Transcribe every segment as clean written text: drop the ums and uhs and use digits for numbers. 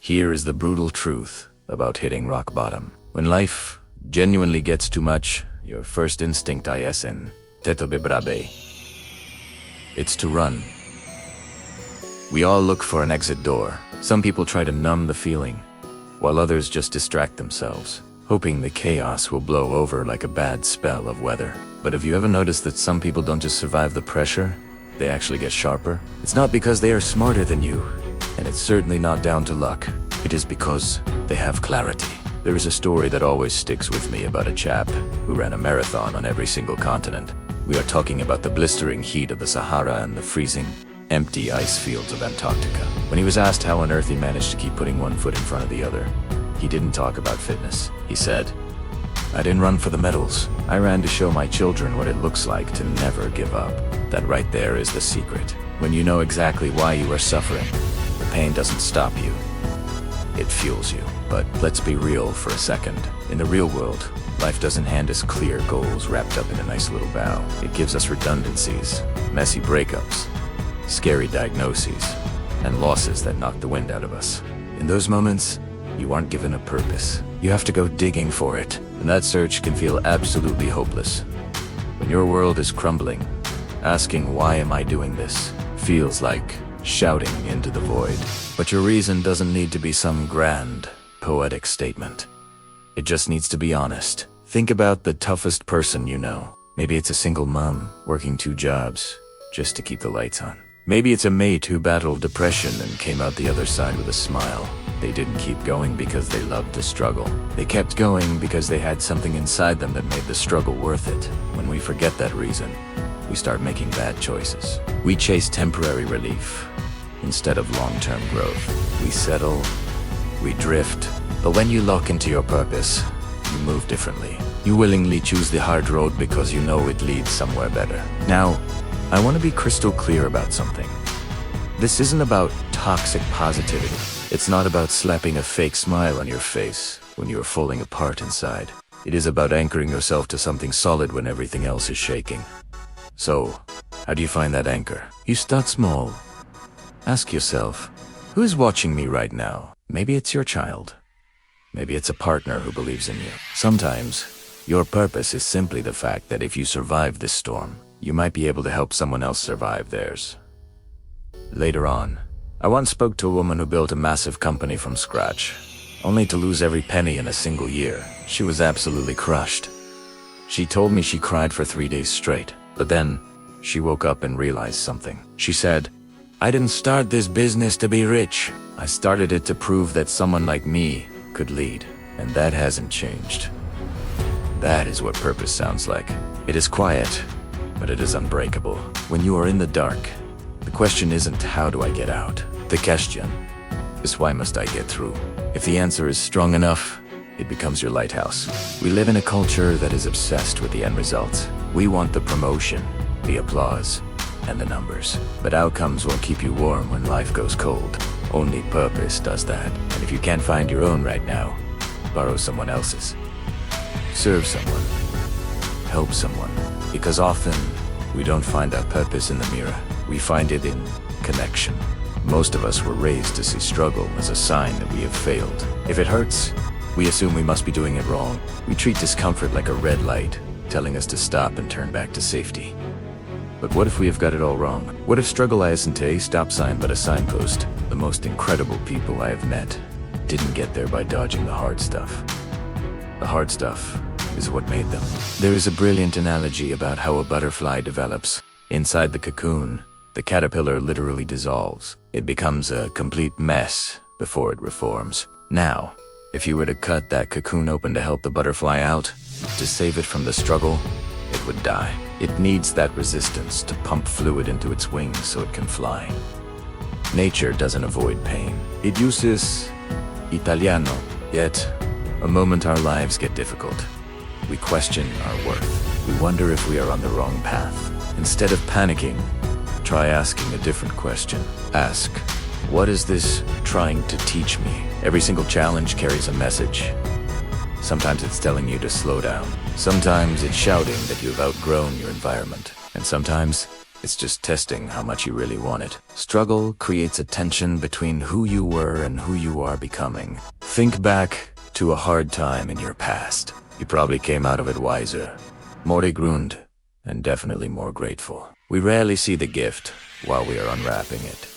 Here is the brutal truth about hitting rock bottom. When life genuinely gets too much, your first instinct is it's to run. We all look for an exit door. Some people try to numb the feeling, while others just distract themselves, hoping the chaos will blow over like a bad spell of weather. But have you ever noticed that some people don't just survive the pressure, they actually get sharper? It's not because they are smarter than you, and it's certainly not down to luck. It is because they have clarity. There is a story that always sticks with me about a chap who ran a marathon on every single continent. We are talking about the blistering heat of the Sahara and the freezing, empty ice fields of Antarctica. When he was asked how on earth he managed to keep putting one foot in front of the other, he didn't talk about fitness. He said, "I didn't run for the medals. I ran to show my children what it looks like to never give up." That right there is the secret. When you know exactly why you are suffering, the pain doesn't stop you. It fuels you. But let's be real for a second. In the real world, life doesn't hand us clear goals wrapped up in a nice little bow. It gives us redundancies, messy breakups, scary diagnoses, and losses that knock the wind out of us. In those moments, you aren't given a purpose. You have to go digging for it, and that search can feel absolutely hopeless. When your world is crumbling, asking why am I doing this feels like shouting into the void. But your reason doesn't need to be some grand, poetic statement. It just needs to be honest. Think about the toughest person you know. Maybe it's a single mom working 2 jobs just to keep the lights on. Maybe it's a mate who battled depression and came out the other side with a smile. They didn't keep going because they loved the struggle. They kept going because they had something inside them that made the struggle worth it. When we forget that reason, we start making bad choices. We chase temporary relief instead of long-term growth. We settle, we drift. But when you lock into your purpose, you move differently. You willingly choose the hard road because you know it leads somewhere better. Now, I want to be crystal clear about something. This isn't about toxic positivity. It's not about slapping a fake smile on your face when you are falling apart inside. It is about anchoring yourself to something solid when everything else is shaking. So, how do you find that anchor? You start small. Ask yourself, who is watching me right now? Maybe it's your child. Maybe it's a partner who believes in you. Sometimes, your purpose is simply the fact that if you survive this storm, you might be able to help someone else survive theirs. Later on, I once spoke to a woman who built a massive company from scratch, only to lose every penny in a single year. She was absolutely crushed. She told me she cried for 3 days straight, but then she woke up and realized something. She said, "I didn't start this business to be rich. I started it to prove that someone like me could lead, and that hasn't changed." That is what purpose sounds like. It is quiet, but it is unbreakable. When you are in the dark, the question isn't how do I get out? The question is why must I get through? If the answer is strong enough, it becomes your lighthouse. We live in a culture that is obsessed with the end result. We want the promotion, the applause, and the numbers. But outcomes won't keep you warm when life goes cold. Only purpose does that. And if you can't find your own right now, borrow someone else's. Serve someone. Help someone. Because often, we don't find our purpose in the mirror. We find it in connection. Most of us were raised to see struggle as a sign that we have failed. If it hurts, we assume we must be doing it wrong. We treat discomfort like a red light, telling us to stop and turn back to safety. But what if we have got it all wrong? What if struggle isn't a stop sign but a signpost? The most incredible people I have met didn't get there by dodging the hard stuff. The hard stuff is what made them. There is a brilliant analogy about how a butterfly develops. Inside the cocoon, the caterpillar literally dissolves. It becomes a complete mess before it reforms. Now, if you were to cut that cocoon open to help the butterfly out, to save it from the struggle, it would die. It needs that resistance to pump fluid into its wings so it can fly. Nature doesn't avoid pain. It uses Italiano. Yet, a moment our lives get difficult, we question our worth. We wonder if we are on the wrong path. Instead of panicking, try asking a different question. Ask, what is this trying to teach me? Every single challenge carries a message. Sometimes it's telling you to slow down. Sometimes it's shouting that you've outgrown your environment. And sometimes It's just testing how much you really want it. Struggle creates a tension between who you were and who you are becoming. Think back to a hard time in your past. You probably came out of it wiser, more regruned, and definitely more grateful. We rarely see the gift while we are unwrapping it,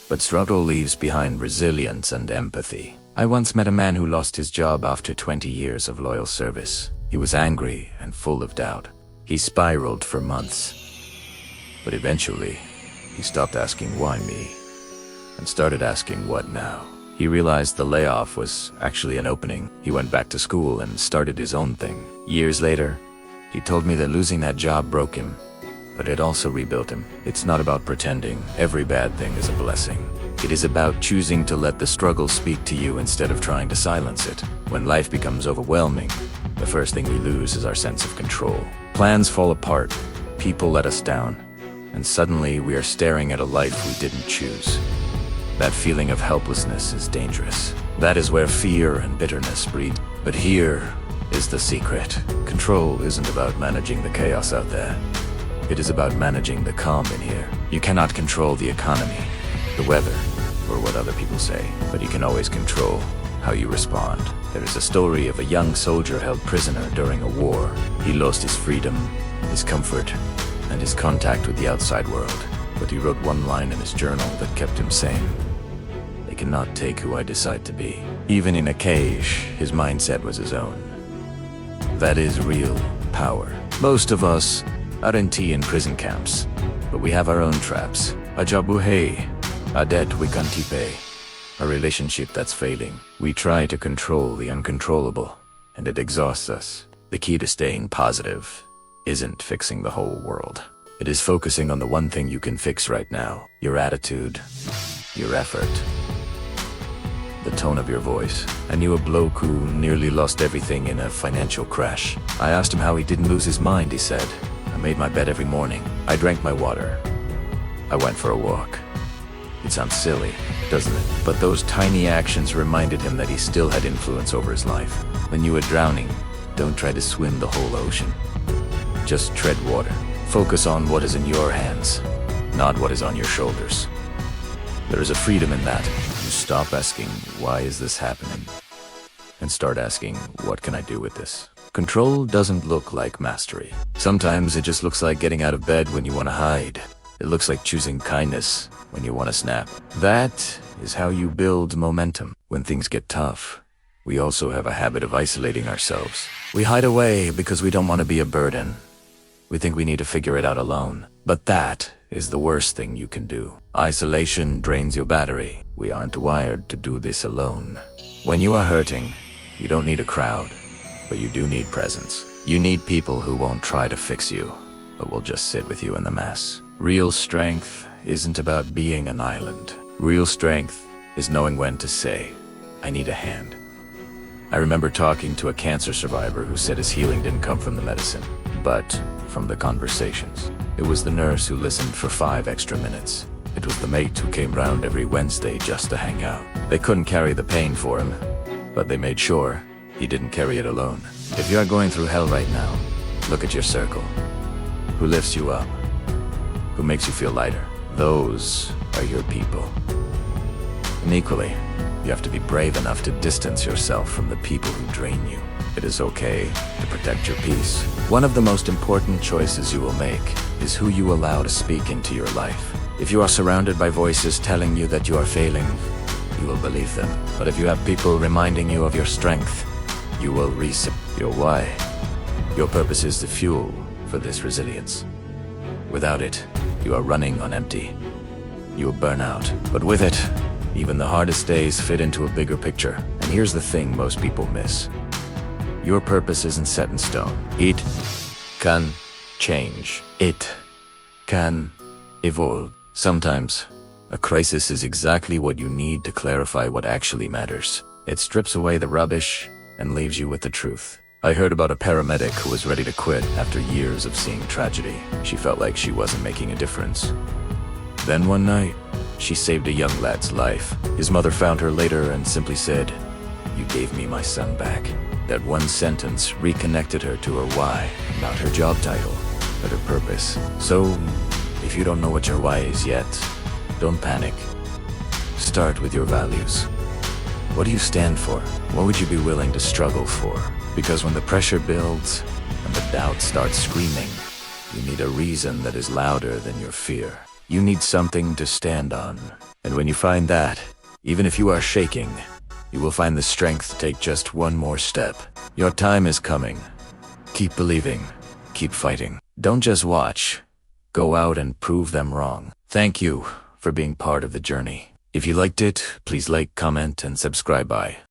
but struggle leaves behind resilience and empathy. I once met a man who lost his job after 20 years of loyal service. He was angry and full of doubt. He spiraled for months. But eventually, he stopped asking why me, and started asking what now. He realized the layoff was actually an opening. He went back to school and started his own thing. Years later, he told me that losing that job broke him, but it also rebuilt him. It's not about pretending every bad thing is a blessing. It is about choosing to let the struggle speak to you instead of trying to silence it. When life becomes overwhelming, the first thing we lose is our sense of control. Plans fall apart, people let us down, and suddenly we are staring at a life we didn't choose. That feeling of helplessness is dangerous. That is where fear and bitterness breed. But here is the secret. Control isn't about managing the chaos out there. It is about managing the calm in here. You cannot control the economy, the weather, or what other people say, but you can always control how you respond. There is a story of a young soldier held prisoner during a war. He lost his freedom, his comfort, and his contact with the outside world. But he wrote one line in his journal that kept him sane. They cannot take who I decide to be. Even in a cage, his mindset was his own. That is real power. Most of us aren't in prison camps, but we have our own traps. A jabuhe, a debt we can't pay, a relationship that's failing. We try to control the uncontrollable, and it exhausts us. The key to staying positive isn't fixing the whole world. It is focusing on the one thing you can fix right now. Your attitude, your effort, the tone of your voice. I knew a bloke who nearly lost everything in a financial crash. I asked him how he didn't lose his mind. He said, I made my bed every morning. I drank my water. I went for a walk. It sounds silly, doesn't it? But those tiny actions reminded him that he still had influence over his life. When you are drowning, don't try to swim the whole ocean. Just tread water. Focus on what is in your hands, not what is on your shoulders. There is a freedom in that. You stop asking, why is this happening? And start asking, what can I do with this? Control doesn't look like mastery. Sometimes it just looks like getting out of bed when you want to hide. It looks like choosing kindness when you want to snap. That is how you build momentum. When things get tough, we also have a habit of isolating ourselves. We hide away because we don't want to be a burden. We think we need to figure it out alone. But that is the worst thing you can do. Isolation drains your battery. We aren't wired to do this alone. When you are hurting, you don't need a crowd, but you do need presence. You need people who won't try to fix you, but will just sit with you in the mess. Real strength isn't about being an island. Real strength is knowing when to say, I need a hand. I remember talking to a cancer survivor who said his healing didn't come from the medicine, but from the conversations. It was the nurse who listened for 5 extra minutes. It was the mate who came round every Wednesday just to hang out. They couldn't carry the pain for him, but they made sure he didn't carry it alone. If you are going through hell right now, look at your circle. Who lifts you up? Who makes you feel lighter? Those are your people. And equally, you have to be brave enough to distance yourself from the people who drain you. It is okay to protect your peace. One of the most important choices you will make is who you allow to speak into your life. If you are surrounded by voices telling you that you are failing, you will believe them. But if you have people reminding you of your strength, you will reset your why. Your purpose is the fuel for this resilience. Without it, you are running on empty. You will burn out. But with it, even the hardest days fit into a bigger picture. And here's the thing most people miss. Your purpose isn't set in stone. It can change. It can evolve. Sometimes, a crisis is exactly what you need to clarify what actually matters. It strips away the rubbish and leaves you with the truth. I heard about a paramedic who was ready to quit after years of seeing tragedy. She felt like she wasn't making a difference. Then one night, she saved a young lad's life. His mother found her later and simply said, "You gave me my son back." That one sentence reconnected her to her why, not her job title, but her purpose. So, they If you don't know what your why is yet, don't panic. Start with your values. What do you stand for? What would you be willing to struggle for? Because when the pressure builds and the doubt starts screaming, you need a reason that is louder than your fear. You need something to stand on. And when you find that, even if you are shaking, you will find the strength to take just one more step. Your time is coming. Keep believing. Keep fighting. Don't just watch. Go out and prove them wrong. Thank you for being part of the journey. If you liked it, please like, comment, and subscribe. Bye.